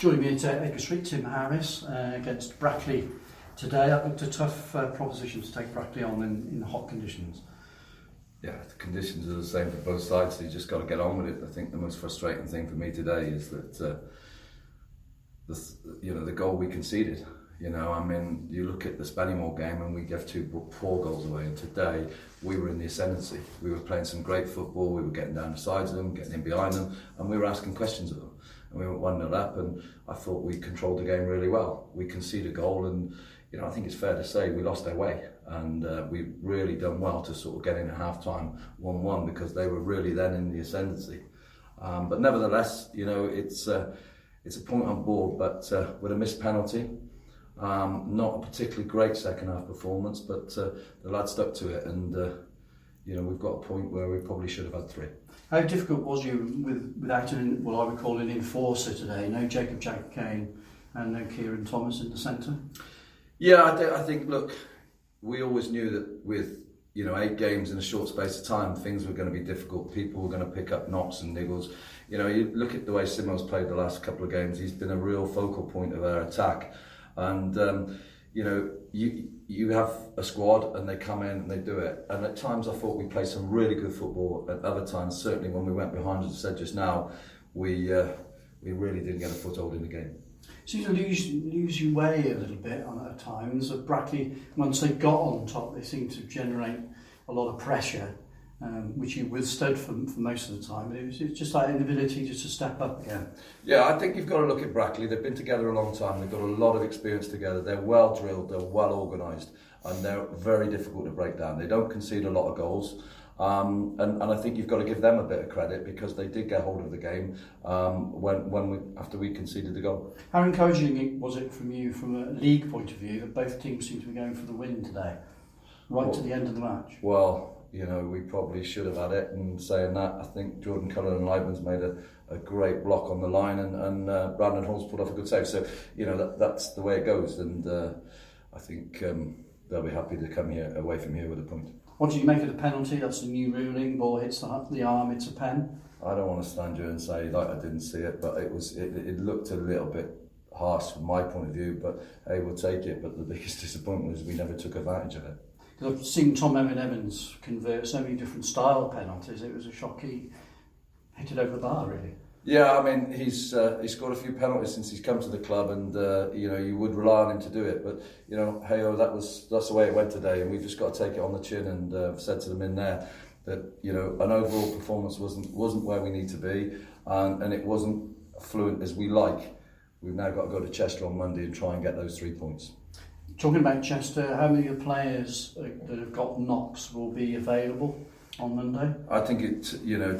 Joining me at Edgar Street, Tim Harris against Brackley today. That looked a tough proposition to take Brackley on in hot conditions. Yeah, the conditions are the same for both sides, so you just got to get on with it. I think the most frustrating thing for me today is that the goal we conceded. You look at the Spennymoor game and we gave four goals away, and today we were in the ascendancy. We were playing some great football, we were getting down the sides of them, getting in behind them, and we were asking questions of them. And we went 1-0 up, and I thought we controlled the game really well. We conceded a goal, and I think it's fair to say we lost our way, and we really done well to sort of get in at half-time 1-1 because they were really then in the ascendancy. But nevertheless, it's a point on board, but with a missed penalty. Not a particularly great second half performance, but the lads stuck to it, and we've got a point where we probably should have had 3. How difficult was you without I would call an enforcer today? No Jacob Kane and no Kieran Thomas in the centre? Yeah, I think, look, we always knew that with 8 games in a short space of time, things were going to be difficult. People were going to pick up knocks and niggles. You look at the way Simo's played the last couple of games, he's been a real focal point of our attack. And you have a squad and they come in and they do it. And at times I thought we played some really good football. At other times, certainly when we went behind, as I said just now, we really didn't get a foothold in the game. Seems to lose your way a little bit at times. Brackley, once they got on top, they seemed to generate a lot of pressure, which you withstood for most of the time. But it was just that inability just to step up again. Yeah, I think you've got to look at Brackley. They've been together a long time. They've got a lot of experience together. They're well drilled. They're well organised, and they're very difficult to break down. They don't concede a lot of goals. And I think you've got to give them a bit of credit because they did get hold of the game after we conceded the goal. How encouraging was it from you, from a league point of view, that both teams seem to be going for the win today, to the end of the match? Well, we probably should have had it. And saying that, I think Jordan Cullen and Leibman's made a great block on the line, and Brandon Hall's put off a good save. So that's the way it goes, and I think they'll be happy to come away from here with a point. What did you make of the penalty? That's the new ruling. Ball hits the arm, it's a pen. I don't want to stand here and say I didn't see it, but it looked a little bit harsh from my point of view. But hey, we'll take it. But the biggest disappointment was we never took advantage of it. I've seen Tom Evans convert so many different style penalties. It was a shock he hit it over the bar, really. Yeah, I mean he's scored a few penalties since he's come to the club, and you would rely on him to do it. But that's the way it went today, and we've just got to take it on the chin. And I've said to them in there that an overall performance wasn't where we need to be, and it wasn't fluent as we like. We've now got to go to Chester on Monday and try and get those 3 points. Talking about Chester, how many of the players that have got knocks will be available on Monday? I think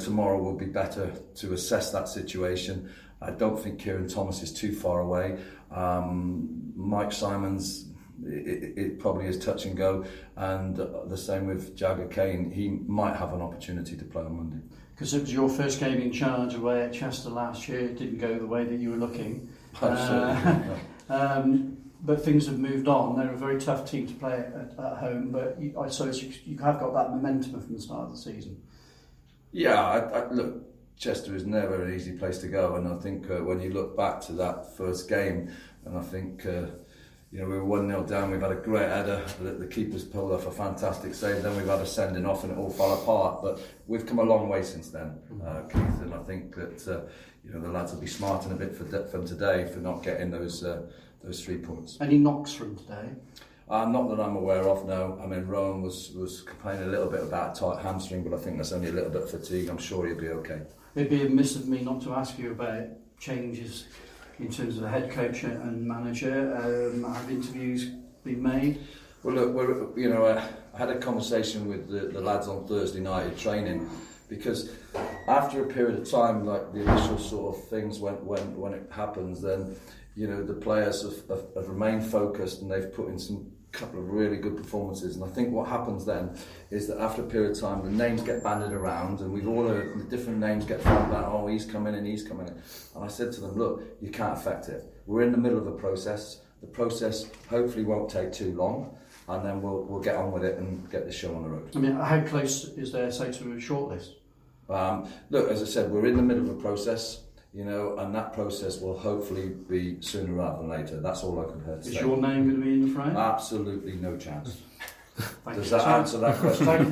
tomorrow will be better to assess that situation. I don't think Kieran Thomas is too far away. Mike Simons, it probably is touch and go, and the same with Jagger Kane. He might have an opportunity to play on Monday. Because it was your first game in charge away at Chester last year. It didn't go the way that you were looking. Absolutely. But things have moved on. They're a very tough team to play at home, but I suppose you have got that momentum from the start of the season. Yeah, look, Chester is never an easy place to go, and I think when you look back to that first game, and I think we were 1-0 down, we've had a great header, the keeper's pulled off a fantastic save, then we've had a sending off and it all fell apart, but we've come a long way since then, Keith, and I think that the lads will be smarting a bit from today for not getting those 3 points. Any knocks from today? Not that I'm aware of, no. I mean, Rowan was complaining a little bit about a tight hamstring, but I think that's only a little bit of fatigue. I'm sure he'll be okay. It'd be amiss of me not to ask you about changes in terms of the head coach and manager. Have interviews been made? Well, look, I had a conversation with the lads on Thursday night at training, because after a period of time, like the initial sort of things when it happens, then the players have remained focused, and they've put in some couple of really good performances. And I think what happens then is that after a period of time, the names get bandied around, and we've all heard the different names get thrown about, oh, he's coming in, he's coming in. And I said to them, look, you can't affect it. We're in the middle of a process. The process hopefully won't take too long, and then we'll get on with it and get this show on the road. I mean, how close is there, say, to a shortlist? Look, as I said, we're in the middle of a process. you know, and that process will hopefully be sooner rather than later. That's all I can say. Is your name going to be in the frame? Absolutely no chance. Thank Does you. that answer that question? Thank you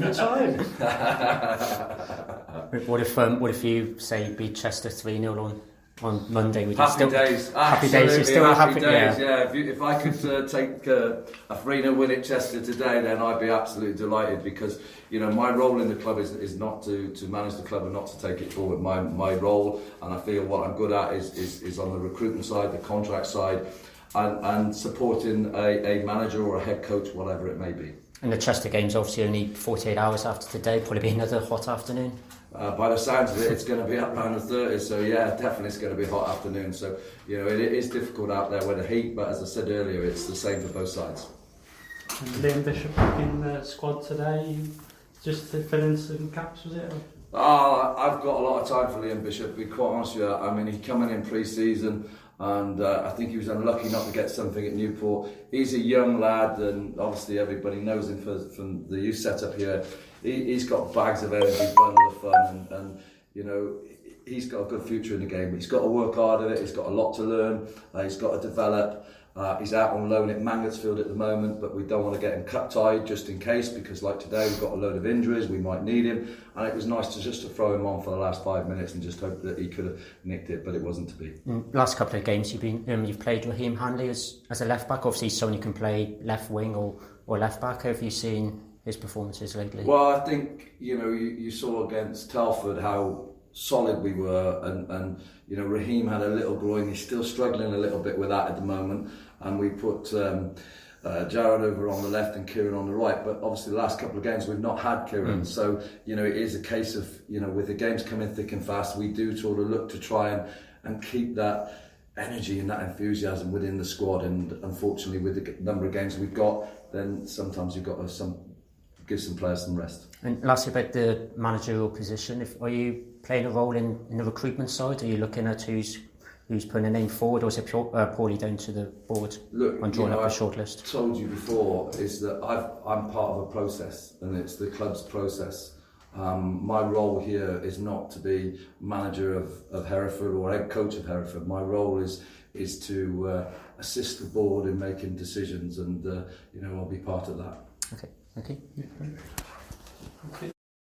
for your time. What if you say you beat Chester 3-0 on Monday? Would you Happy still, days. Happy days. You're still happy days. Yeah. Yeah. If I could take a 3-0 win at Chester today, then I'd be absolutely delighted, because you know my role in the club is not to manage the club and not to take it forward. My role, and I feel what I'm good at, is on the recruitment side, the contract side, and supporting a manager or a head coach, whatever it may be. And the Chester game's obviously only 48 hours after today. Probably be another hot afternoon. By the sounds of it, it's going to be up around the 30s, so yeah, definitely it's going to be a hot afternoon. So, you know, it is difficult out there with the heat, but as I said earlier, it's the same for both sides. And Liam Bishop back in the squad today, just to fill in some gaps, was it? I've got a lot of time for Liam Bishop, to be quite honest with you. I mean, he came in pre-season, and I think he was unlucky not to get something at Newport. He's a young lad, and obviously everybody knows him from the youth setup here. He's got bags of energy, bundle of fun, and you know, he's got a good future in the game. He's got to work hard at it. He's got a lot to learn. He's got to develop. He's out on loan at Mangotsfield at the moment, but we don't want to get him cut-tied just in case, because like today we've got a load of injuries, we might need him, and it was nice to throw him on for the last 5 minutes and just hope that he could have nicked it, but it wasn't to be. Last couple of games you've played Raheem Hanley as a left back. Obviously someone who can play left wing or left back. Have you seen his performances lately? Well, I think, you know, you saw against Telford how solid we were, and you know, Raheem had a little groin. He's still struggling a little bit with that at the moment, and we put Jared over on the left and Kieran on the right, but obviously the last couple of games we've not had Kieran, so you know, it is a case of, you know, with the games coming thick and fast, we do sort of look to try and keep that energy and that enthusiasm within the squad, and unfortunately with the number of games we've got, then sometimes you've got to give some players some rest. And lastly, about the managerial position, are you playing a role in the recruitment side? Are you looking at who's putting a name forward, or is it purely down to the board on drawing up a shortlist? I told you before is that I'm part of a process, and it's the club's process. My role here is not to be manager of Hereford or head coach of Hereford. My role is to assist the board in making decisions, and you know, I'll be part of that. Okay, thank you. Okay.